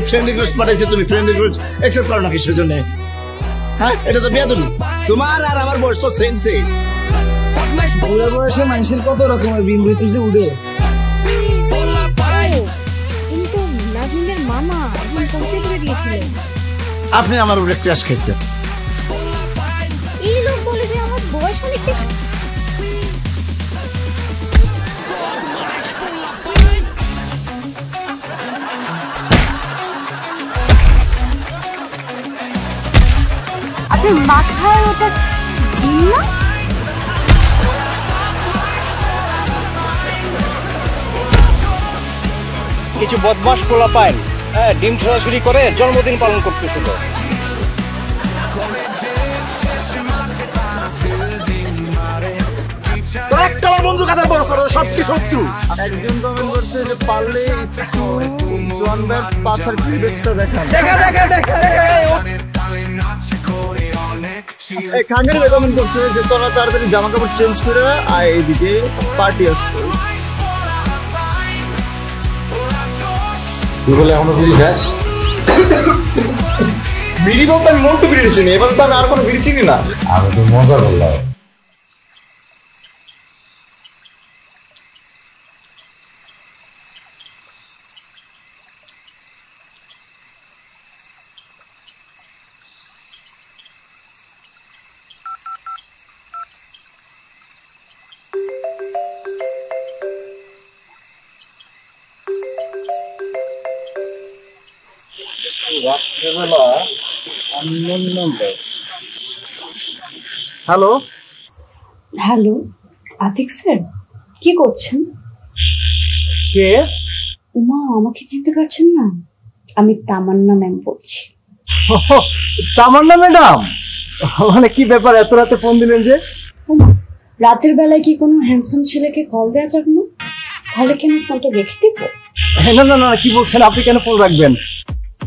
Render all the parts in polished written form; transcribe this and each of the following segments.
Friend request পাঠাইছে, তুমি friend request accept করো না কিসের জন্য? হ্যাঁ, এটা তো বেয়াদবি। তোমার আর আমার বয়স তো সেম সেম। বুড়া বয়সে মানুষের কত রকমের বিম হইতেছে উঠে। কিন্তু নাজনীনের মামা এখন পৌঁছে করে দিয়েছিলেন। আপনি আমার উপরে ক্র্যাশ খাইছেন। এই লোক বলে যে আমার বয়স অনেক বেশি। আপনার মাথায় ওটা ডিম না? কিছু বদমাশ পোলাপাইন ডিম ছোড়াছুড়ি করে জন্মদিন পালন করতেছিল। একটা আমার বন্ধুর কথা বড় সবটি শত্রু। একজন কমেন্ট করছে যে পারলে জোয়ানবার পাছার ক্লিভেজটা দেখান। খাঙ্গারি কমেন্ট করছে যে তোরা তাড়াতাড়ি জামা কাপড় চেঞ্জ করে আর এইদিকে পার্টি আসছে। তুই বলে এখনো বিড়ি খাস? বিড়ি বলতে আমি মোটু বিড়ি চিনি, এবার তো আমি আর কোনো বিড়ি চিনি না। আমি তো মজা করলাম। হ্যালো হ্যালো, আতিক স্যার কি করছেন? কে? উমা, আমাকে চিনতে পারছেন না? আমি তামান্না ম্যাম বলছি। তামান্না ম্যাডাম, মানে কি ব্যাপার এত রাতে ফোন দিলেন যে? উমা, রাতের বেলায় কি কোনো হ্যান্ডসাম ছেলেকে কল দেওয়া যাবে না? তাহলে কি আমি ফোনটা রেখে দিব? না না না, কি বলছেন? আপনি কেন ফোন রাখবেন?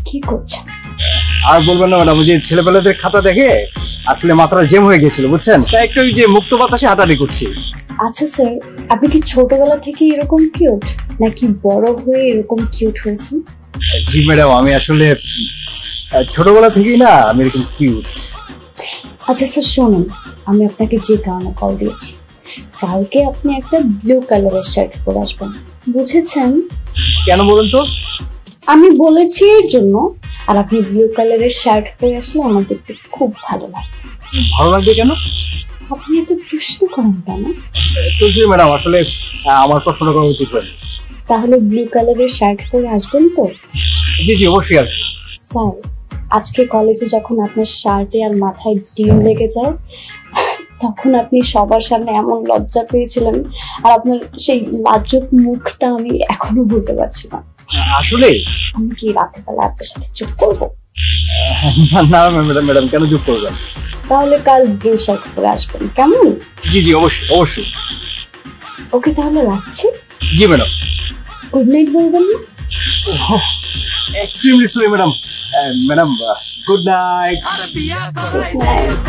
কি করছেন? আর বলবেন না ম্যাডাম, যে ছেলেপেলেদের খাতা দেখে আসলে মাথাটা জ্যাম হয়ে গেছিল বুঝছেন, তাই একটু যে মুক্ত বাতাসে হাঁটাহাঁটি করছি। আচ্ছা স্যার, আপনি কি ছোটবেলা থেকে এরকম কিউট নাকি বড় হয়ে এরকম কিউট হয়েছেন? জি ম্যাডাম, আমি আসলে ছোটবেলা থেকেই না আমি এরকম কিউট। আচ্ছা স্যার শুনুন, আমি আপনাকে যে কারণে কল দিয়েছি, কালকে আপনি একটা ব্লু কালারের শার্ট পরে আসবেন, বুঝেছেন? কেন বলুন তো? আমি বলেছি এর জন্য, আর আপনি ব্লু কালারের শার্ট পরে আসলে আমার দেখতে খুব ভালো লাগে। ভালো লাগবে কেন? আপনি এত প্রশ্ন করেন কেন? সরি ম্যাডাম, আসলে আমার প্রশ্ন করা উচিত হয়নি। তাহলে ব্লু কালারের শার্ট পরে আসবেন তো? জি জি অবশ্যই আর কি। স্যার, আজকে কলেজে যখন আপনার শার্টে আর মাথায় ডিম লেগে যায়, তখন আপনি সবার সামনে এমন লজ্জা পেয়েছিলেন, আর আপনার সেই লাজুক মুখটা আমি এখনো ভুলতে পারছি না। আসলে আমি কি রাতের বেলা আপনার সাথে চুপ করবো? না ম্যাডাম, ম্যাডাম কেন চুপ করবেন? তাহলে কাল ব্লু শার্ট পরে আসবেন, কেমন? জি জি অবশ্যই অবশ্যই। ওকে তাহলে রাখছি। জি ম্যাডাম। গুড নাইট বলবেন না? Extremely sorry madam. Madam good night. Good night.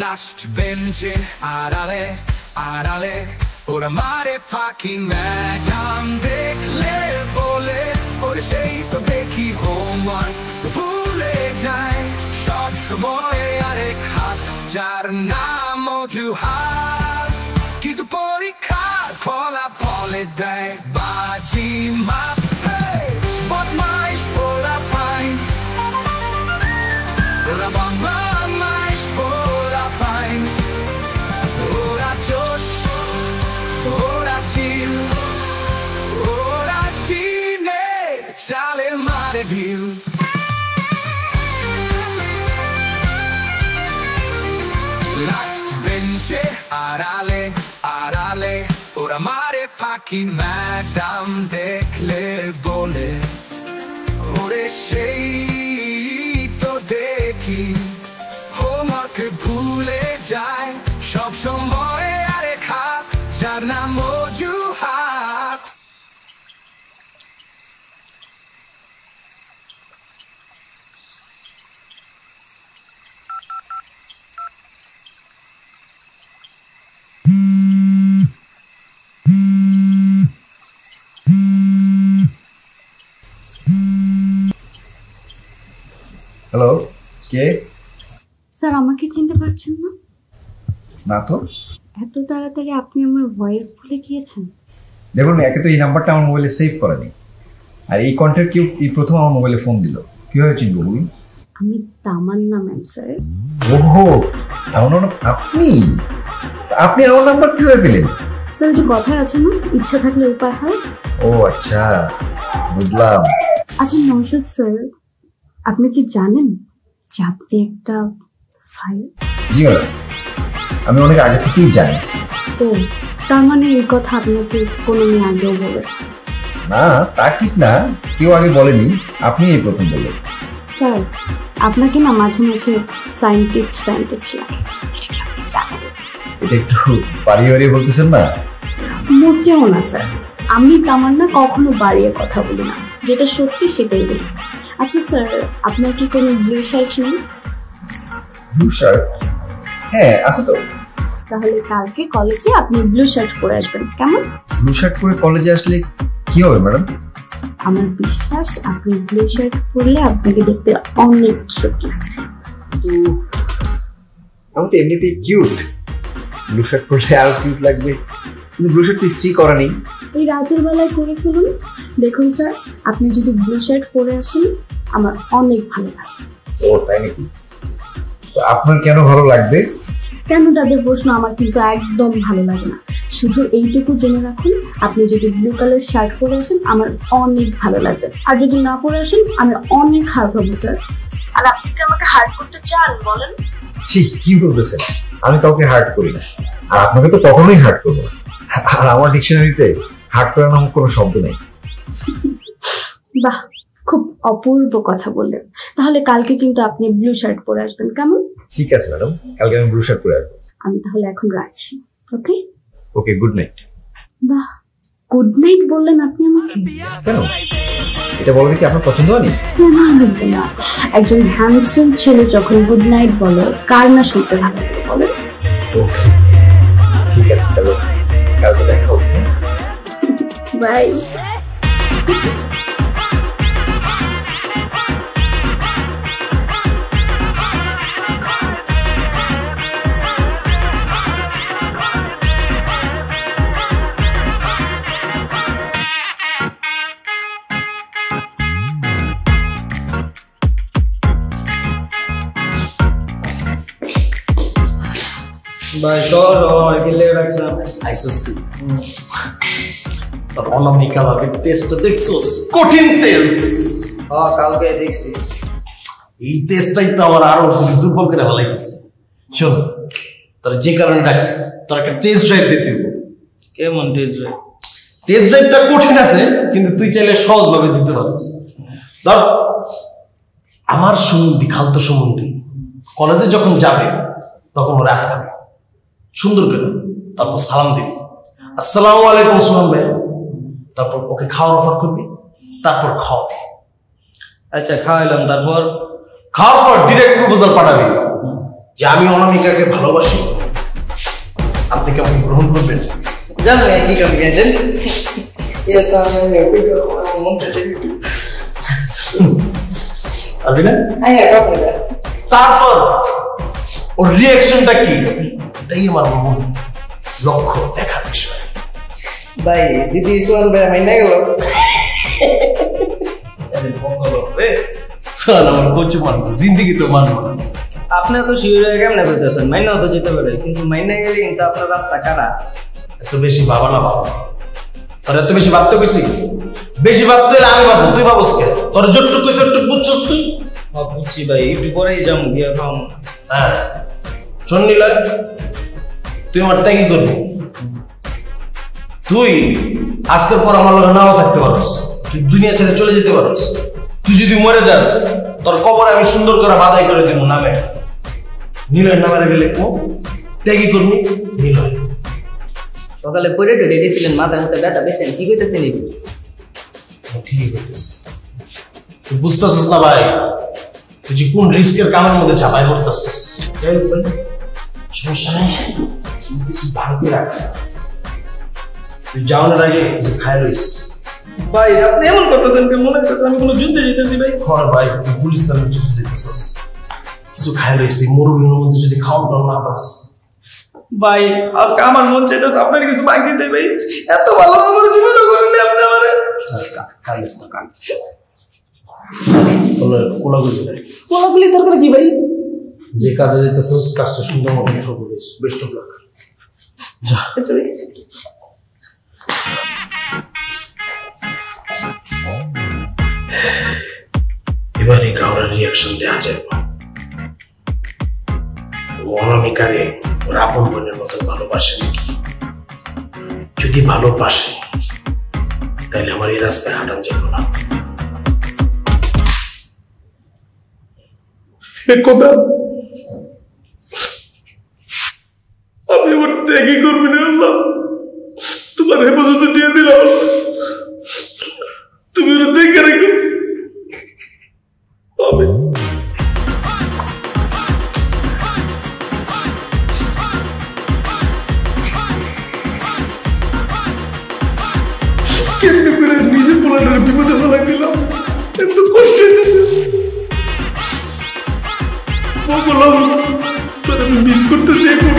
Last benche আড়ালে আড়ালে ওরা মারে ফাঁকি ম্যাডাম দেখলে বলে ওরে সেই তো দেখি হোমওয়ার্ক ভুলে যায় সব সময় আরেক হাত যার নাম অজুহাত কিন্তু পরীক্ষার ফলাফলে দেয় বাজি মাপ বদমাইশ পোলা পাইন ওরা বদমাইশ পোলা পাইন ওরা জোশ ওরা চিল ওরা টিনে চালে মারে ঢিল বেঞ্চে আড়ালে আড়ালে ওরা মারে ফাঁকি ম্যাডাম দেখলে বলে ওরে সেই তো দেখি হোমওয়ার্ক ভুলে যায় সব সময় আরে খাপ যার নাম অজুহাত হ্যালো, কে? স্যার আমাকে চিনতে পারছেন না? না তো। এত তাড়াতাড়ি আপনি আমার ভয়েস ভুলে গিয়েছেন? দেখুন, একে তো এই নাম্বারটা আমার মোবাইলে সেভ করা নেই, আর এই কন্ট্যাক্ট কেউ এই প্রথম আমার মোবাইলে ফোন দিল। কিভাবে চিনবো বলুন? আমি তামান্না ম্যাম স্যার। ওহো, আমার আপনি আপনি আমার নাম্বার কিভাবে পেলেন? স্যার যে কথায় আছে না, ইচ্ছা থাকলে উপায় হয়। ও আচ্ছা, বুঝলাম। আচ্ছা নওশাদ স্যার, আপনি কি জানেন যে আপনি একটা ফাইল? জি ম্যাডাম, আমি অনেক আগে থেকেই জানি। ও, তার মানে এই কথা আপনাকে কোনো মেয়ে আগেও বলেছে? না, তা ঠিক না, কেউ আগে বলেনি, আপনি এই প্রথম বললেন। স্যার আপনাকে না মাঝে মাঝে সায়েন্টিস্ট লাগে, এটা কি আপনি জানেন? এটা একটু বাড়িয়ে বাড়িয়ে বলতেছেন না? মোটেও না স্যার, আমি তামান্না কখনো বাড়িয়ে কথা বলি না, যেটা সত্যি সেটাই বলি। আচ্ছা স্যার, আপনার কি কোনো ব্লু শার্ট নেই? Blue shirt? হ্যাঁ আছে তো। তাহলে কালকে কলেজে আপনি ব্লু শার্ট পরে আসবেন, কেমন? ব্লু শার্ট পরে কলেজে আসলে কি হবে ম্যাডাম? আমার বিশ্বাস আপনি ব্লু শার্ট পরলে আপনাকে দেখতে অনেক কিউট লাগবে। আমি তো এমনিতেই কিউট, ব্লু শার্ট পরলে আরো কিউট লাগবে। কিন্তু ব্লু শার্ট ইস্ত্রি করা নেই। এই রাতের বেলায় করে ফেলুন। দেখুন স্যার, আপনি যদি ব্লু শার্ট পরে আসেন আমার অনেক ভালো লাগবে। ও তাই নাকি? তো আপনার কেন ভালো লাগবে? কেন তাদের প্রশ্ন আমার কিন্তু একদম ভালো লাগে না। শুধু এইটুকু জেনে রাখুন, আপনি যদি ব্লু কালার শার্ট পরে আসেন আমার অনেক ভালো লাগবে, আর যদি না পরে আসেন আমি অনেক হার্ট হবো স্যার। আর আপনি কি আমাকে হার্ট করতে চান বলেন? ছি, কি বলতেছেন? আমি কাউকে হার্ট করি না, আর আপনাকে তো কখনোই হার্ট করবো না। আর আমার ডিকশনারিতে হার্ট করার নামক কোনো শব্দ নেই। বাহ, খুব অপূর্ব কথা বললেন। তাহলে কালকে কিন্তু আপনি ব্লু শার্ট পরে আসবেন, কেমন? ঠিক আছে ম্যাডাম, কালকে আমি ব্লু শার্ট পরে আসবো। আমি তাহলে এখন রাখছি। ওকে ওকে, গুড নাইট। বাহ, গুড নাইট বললেন আপনি আমাকে? কেন, এটা বলতে কি আপনার পছন্দ হয়নি? না, একজন হ্যান্ডসাম ছেলে যখন গুড নাইট বলে কার না শুনতে ভালো লাগে বলেন? ওকে, ঠিক আছে, তাহলে কালকে দেখা হবে। বাই। ভাই সর গেলে রাখছিলাম আইসস তুই তোর অনামিকা ভাবির টেস্টটা দেখছোস? কঠিন টেস্ট। হ্যাঁ কালকে দেখছি। এই টেস্টটাই তো আবার আরো দুর্বল করে ফেলাইতেছে। শোন, তোর যে কারণে ডাকছি, তোর একটা টেস্ট ড্রাইভ দিতে হবে। কেমন টেস্ট? টেস্ট ড্রাইভটা কঠিন আছে, কিন্তু তুই চাইলে সহজভাবে দিতে পারিস। ধর, আমার সুমন্দি, খালতো সুমন্দি কলেজে যখন যাবে তখন ওরা আটকাবে, সুন্দর করে, তারপর সালাম দিবি, আসসালামু আলাইকুম সুমন ভাই, তারপর ওকে খাওয়ার অফার করবি, তারপর খাওয়াবি। আচ্ছা খাওয়াইলাম, তারপর খাওয়ার পর ডিরেক্ট প্রপোজাল পাঠাবি যে আমি অনামিকাকে ভালোবাসি, আপনি কি আমাকে গ্রহণ করবেন? জানেন কি কাম গেছেন? পারবি না? তারপর ওর রিয়াকশনটা কি, এটাই আমার মূল লক্ষ্য, দেখার বিষয়। ভাই দিদি সোয়াল ভাই মাইনা গেল। আমার কোচ মানবো, জিন্দিগি তো মানবো না। আপনি তো শিওর হয়ে কেমনে করতেছেন? মাইনাও তো যেতে পারে, কিন্তু মাইনা গেলে কিন্তু আপনার রাস্তা কাটা। এত বেশি ভাবা না বাবা, তোর এত বেশি ভাবতে কইছি? বেশি ভাবতে হলে আমি ভাববো, তুই ভাবস কে? তোর যতটুকু কইছ একটু বুঝছস তুই? বুঝছি ভাই, একটু পরেই যাবো গিয়ে খাওয়াবো। হ্যাঁ শোন নিলয়, তুই আমার ত্যাগী করবি। তুই আজকের পর আমার লগে নাও থাকতে পারস, তুই দুনিয়া ছেড়ে চলে যেতে পারস। তুই যদি মরে যাস তোর কবরে আমি সুন্দর করে বাধাই করে দিব নামে, নিলয়ের নামে রেখে লিখবো ত্যাগী করবি নিলয়। সকালে পড়ে টেরে দিয়েছিলেন মাথার মধ্যে ব্যথা পেয়েছেন, কি কইতেছেন এই? ঠিকই করতেছিস, তুই বুঝতেছিস না ভাই তুই যে কোন রিস্কের কামের মধ্যে ঝাঁপাই করতেছিস। যাই হোক ভাই, সমস্যা নেই, কিছু ভাঙতে রাখ। তুই যাওয়ার আগে কিছু খাই রইস। ভাই আপনি এমন করতেছেন কি মনে হচ্ছে আমি কোনো যুদ্ধে জিতেছি ভাই? খর ভাই, তুই পুলিশ তার যুদ্ধে যেতেছিস, কিছু খাই রইস। এই মরুভূমির মধ্যে যদি খাওয়া দাওয়া না পাস। ভাই আজকে আমার মন চাইতেছে আপনার কিছু বাকি দেই ভাই, এত ভালো আমার জীবনে করেন আপনি আমারে। কান্দিস না, কান্দিস না। কোলাগুলি দেয়, কোলাগুলি দরকার কি ভাই? যে কাজে যেতেছিস কাজটা সুন্দর মতো সফল হইস। Best of luck. যা এবার এই গাওয়ার রিয়াকশন দেওয়া যাবে। অনামিকারে ওর আপন বোনের মতো ভালোবাসে নাকি? যদি ভালোবাসে তাহলে আমার এই রাস্তায় হাঁটান যাবে না। কথা আপনি আমার ত্যাগই করবেন আল্লাহ, তোমার হেফাজতে দিয়ে দিলাম, তুমি ওরা দেখে রেখো। কেমনি করে নিজে পোলাটার বিপদে ফেলাই দিলাম, এত কষ্ট হইতেছে। বললাম তোর আমি মিস করতেছি এখন।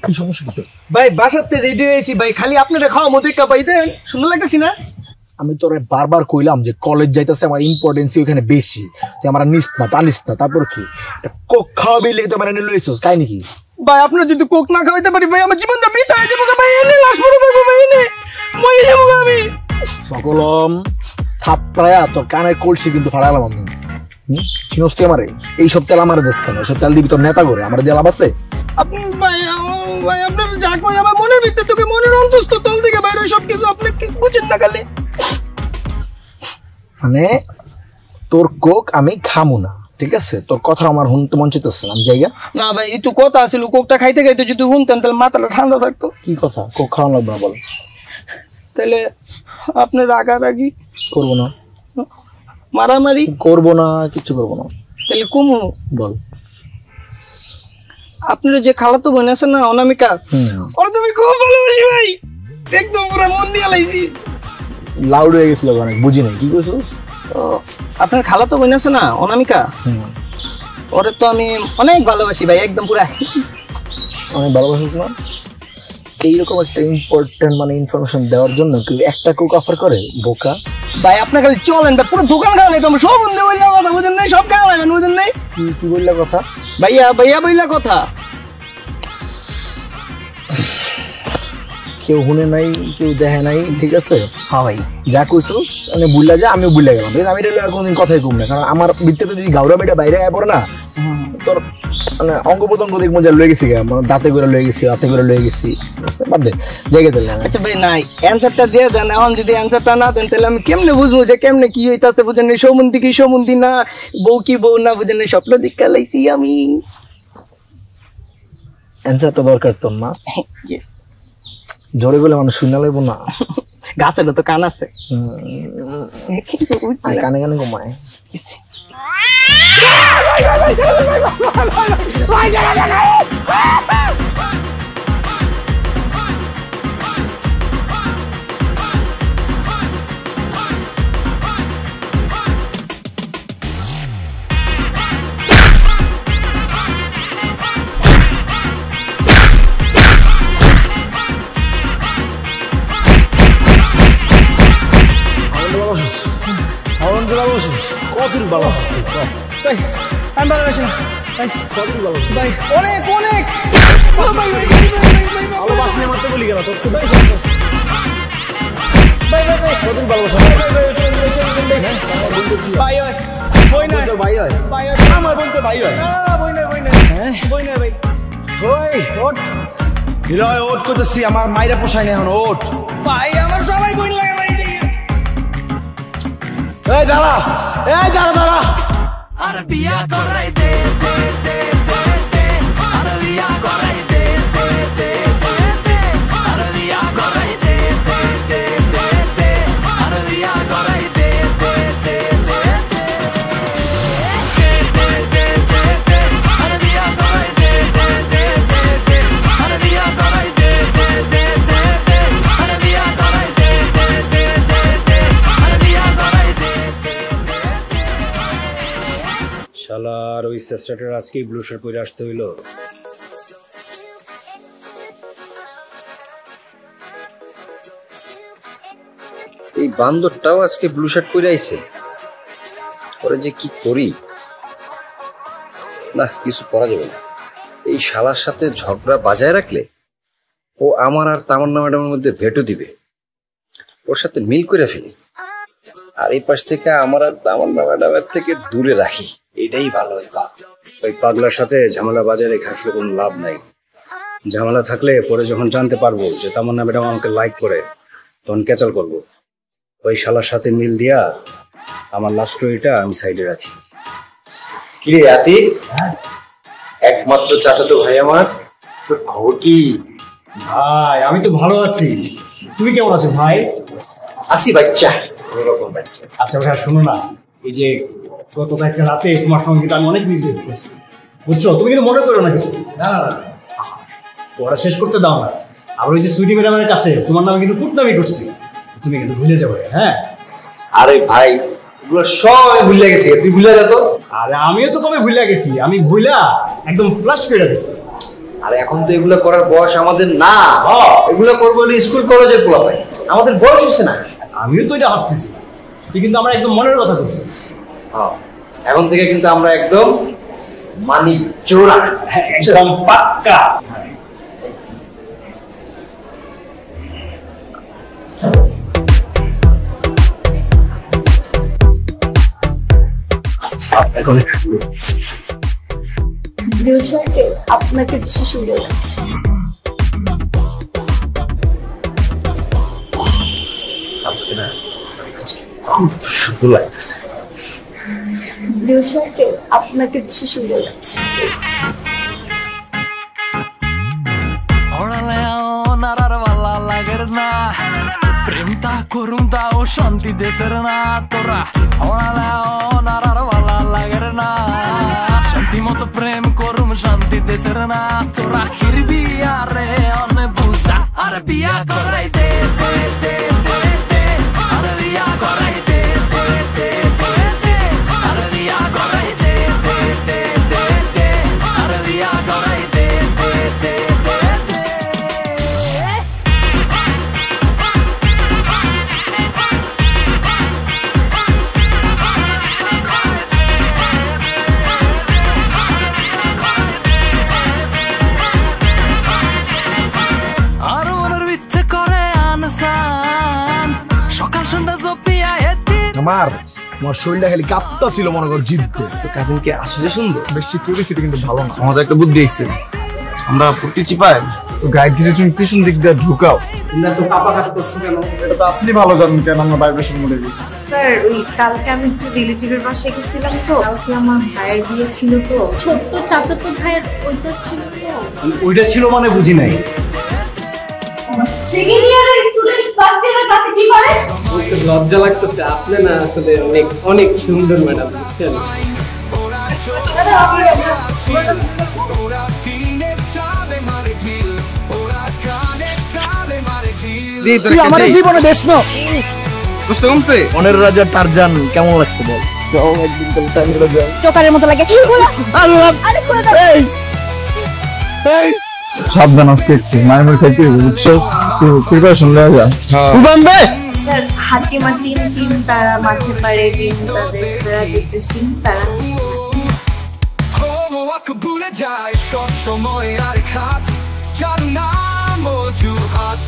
কি সমস্যা কি? ভাই বাসাতে রেডি হয়েছি ভাই, খালি আপনারা খাওয়া মধ্যে পাই দেন, সুন্দর লাগতেছি না? আমি তোরে বারবার কইলাম যে কলেজ যাইতেছে, আমার ইম্পর্টেন্সি ওখানে বেশি, তুই আমার নিস না টানিস না। তারপর কি কোক খাওয়াবি লেগে তো আমার এনে লইছিস, কাই নাকি? ভাই আপনার যদি কোক না খাওয়াইতে পারি ভাই আমার জীবনটা বৃথা হয়ে যাবে ভাই, এনে লাশ পড়ে থাকবো ভাই, এনে মরে যাবো আমি। সকলম থাপড়ায়া তোর কানের কলসি কিন্তু ফাড়ালাম আমি। চিনস তুই আমারে? এইসব তেল আমার দেশ কেন? এসব তেল দিবি তোর নেতা করে, আমার দিয়ে লাভ আছে? আপনি ভাই ভাই আপনার যা কই আমার মনের ভিতর থেকে মনের অন্তস্থ তল থেকে বাইরে সব কিছু আপনি কি বুঝেন না খালি? মানে তোর কোক আমি খামু না, ঠিক আছে? তোর কথা আমার শুনতে মন চাইতেছে না, আমি জায়গা না ভাই একটু কথা আছিল, কোকটা খাইতে খাইতে যদি শুনতেন তাহলে মাথাটা ঠান্ডা থাকতো। কি কথা? কোক খাওয়ানো লাগবে না বল। তাহলে আপনি রাগারাগি করবো না, মারামারি করবো না, কিচ্ছু করবো না। তাহলে কুমু বল। আপনার যে খালাতো বোন আছে না অনামিকা, ওরা তুমি খুব ভালোবাসি ভাই, একদম পুরো মন দিয়ে লাইছি। লাউড হয়ে গেছিল অনেক, বুঝি নাই কি কইছিস? আপনার খালাতো বোন আছে না অনামিকা, ওরে তো আমি অনেক ভালোবাসি ভাই, একদম পুরা অনেক ভালোবাসিস না? এইরকম একটা ইম্পর্টেন্ট মানে ইনফরমেশন দেওয়ার জন্য কেউ একটা কোক অফার করে? বোকা ভাই আপনার খালি চলেন ভাই, পুরো দোকান খাওয়ালে তো সব বন্ধু বললে কথা বুঝেন নাই, সব খাওয়ালেন বুঝেন নাই? কি বললা কথা? ভাইয়া ভাইয়া বললা কথা, কেউ শুনে নাই, কেউ দেখে নাই, ঠিক আছে? হ্যাঁ ভাই যা কইছিস মানে বুঝলা যা, আমিও বুঝলা গেলাম। আমি এটা আর কোনদিন কথাই কম না, কারণ আমার ভিত্তিতে যদি গাউরা মেয়েটা বাইরে আয় পড়ে না, তোর মানে অঙ্গ প্রত্যঙ্গ দেখবো যা লয়ে গেছি, মানে দাঁতে করে লয়ে গেছি, হাতে করে লয়ে গেছি, বাদ দে জায়গা দিলে। আচ্ছা ভাই নাই অ্যান্সারটা দিয়ে দেন, এখন যদি অ্যান্সারটা না দেন তাহলে আমি কেমনে বুঝবো যে কেমনে কি হইতাছে বুঝেন নাই? সৌমন্তি কি সৌমন্তি না, বউ কি বউ না বুঝেন নাই, স্বপ্ন দীক্ষা লাইছি আমি। অ্যান্সারটা দরকার তোর না? জোরে বলে মানুষ শুনে লাগবো না। গাছেরও তো কান আছে, কানে কানে ঘুমায়। কতদিন ভালোবাসিস তুই? ভাই আমি ভালোবাসি না ভাই, কতদিন ভালোবাসিস ভাই অনেক অনেক ভালোবাসি আমার তো বলি কেন তোর? তুই ভাই ভাই ভাই কতদিন ভালোবাসা? ভাই ভাই বই নাই তোর ভাই হয় ভাই আমার বোন তো ভাই হয় না বই নাই বই নাই ভাই ওই ওট হিরয় ওট করতেছি আমার মাইরা পোষায় না এখন ওট ভাই আমার সবাই বই লাগে ভাই এই দাঁড়া দাঁড়া আর বিয়া করাই দে দে দে দে দে আর বিয়া করাই দে দে দে দে দে আর বিয়া করাই দে দে দে দে দে আর বিয়া করাই দে দে দে দে শালার ওই সেস্টাটার আজকেই ব্লু শার্ট পরে আসতে হইলো। এই বান্দরটাও আজকে ব্লু শার্ট পরে আইছে, পরে যে কি করি, না কিছু করা যাবে না। এই শালার সাথে ঝগড়া বাজায় রাখলে ও আমার আর তামান্না ম্যাডামের মধ্যে ভেটো দিবে, ওর সাথে মিল করে ফেলি, আর এই পাশ থেকে আমার আর তামান্না ম্যাডামের থেকে দূরে রাখি, এটাই ভালো হইবা। ওই পাগলার সাথে ঝামেলা বাজায় রেখে আসলে কোনো লাভ নাই। ঝামেলা থাকলে পরে যখন জানতে পারবো যে তামান্না ম্যাডাম আমাকে লাইক করে, তখন ক্যাচাল করবো। ওই শালার সাথে মিল দিয়া আমার লাভ স্টোরিটা আমি সাইডে রাখি। কিরে আতি, একমাত্র চাচাতো ভাই আমার, তোর খবর কি? ভাই আমি তো ভালো আছি, তুমি কেমন আছো ভাই? আসি বাচ্চা, কোনোরকম বাচ্চা। আচ্ছা ভাই শোনো না, এই যে গত একটা রাতে তোমার সঙ্গে কিন্তু আমি অনেক মিসবিহেভ করছি, বুঝছো? তুমি কিন্তু মনে করো না কিছু। না না পড়া শেষ করতে দাও না। আর ওই যে সুইটি ম্যাডামের কাছে তোমার নামে কিন্তু কুটনামি করছি, তুমি কিন্তু ভুলে যাবে। হ্যাঁ আরে ভাই, এগুলো সব ভুলে গেছি, তুই ভুলে যা তো। আরে আমিও তো কবে ভুলে গেছি, আমি ভুলা একদম ফ্লাশ করে দিছি। আর এখন তো এগুলো করার বয়স আমাদের না, এগুলো করবো স্কুল কলেজের পোলাপাই, আমাদের বয়স হচ্ছে না। আমিও তো এটা ভাবতেছি, তুই কিন্তু আমার একদম মনের কথা করছিস। এখন থেকে কিন্তু আমরা একদম মানি চোরা, একদম পাক্কা। আপনাকে বেশি সুন্দর লাগছে। খুব সুন্দর লাগতেছে। ব্লু শার্টে আপনাকে বেশি সুন্দর লাগছে। প্রেমটা করুম তাও শান্তি দেশের না, তোরা ওনার ভালা লাগের না, শান্তি মতো প্রেম করুম শান্তি দেশের না, তোরা হিরবি আরে অনে বুঝা আর বিয়া করাই দে দে দে দে দে আর বিয়া করাই দে দে দে দে দে আর বিয়া করাই দে দে দে দে দে আর বিয়া করাই দে দে দে দে দে। আর মনের ভিত্তে করে আনসান সকাল সন্ধ্যা জপিয়া এতি আমার শরীরটা খালি কাঁপতা ছিল মনে কর জিততে। তো কাজিনকে আসলে সুন্দর, বেশ কিউরিসিটি কিন্তু ভালো না। আমাদের একটা বুদ্ধি এসছে, আমরা পুটি চিপাই তো গাইড যদি তুমি পিছন দিক দিয়ে ঢুকাও। তোমরা তো কাপা কাপা করছো কেন? এটা তো আপনি ভালো জানেন কেন আমরা ভাইব্রেশন মোডে গেছি। স্যার ওই কালকে আমি একটু রিলেটিভের বাসায় গেছিলাম, তো কালকে আমার ভাইয়ের বিয়ে ছিল, তো ছোট্ট চাচাতো ভাইয়ের ওইটা ছিল, তো ওইটা ছিল মানে বুঝি নাই। সেকেন্ড ইয়ারের স্টুডেন্ট ফার্স্ট ইয়ারের ক্লাসে কি করে? লজ্জা লাগতেছে, আপনি না আসলে অনেক অনেক সুন্দর ম্যাডাম, বুঝছেন? তুই আমার জীবনে দেশ না বুঝতে কমছে 15 রাজা টারজান কেমন লাগছে বল? যাও একদিন তো টাইম করে যাও। চোকারের মতো লাগে। আরে খোলা দাও। এই এই সাবধান, আজকে একটু মাইমুর খাইতে বুঝছস, তুই প্রিপারেশন লয়ে যা। উদান দে স্যার হাতিমা টিম তারা মাঠে পারে ডিম তাদের ফেরা দিতে সিং তারা ভুলে যায় সব সময় আর খাত যার নাম অজুহাত,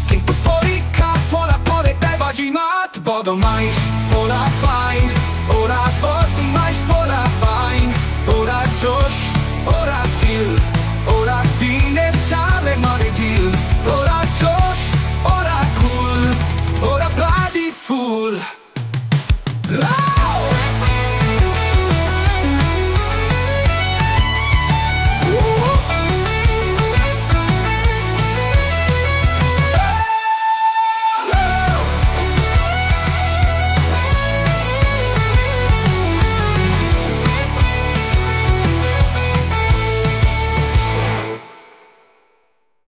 কিন্তু পরীক্ষা ফলাফলে তাই বাজিমাত বদমাইশ ওরা পাই ওরা বদমাইশ। you.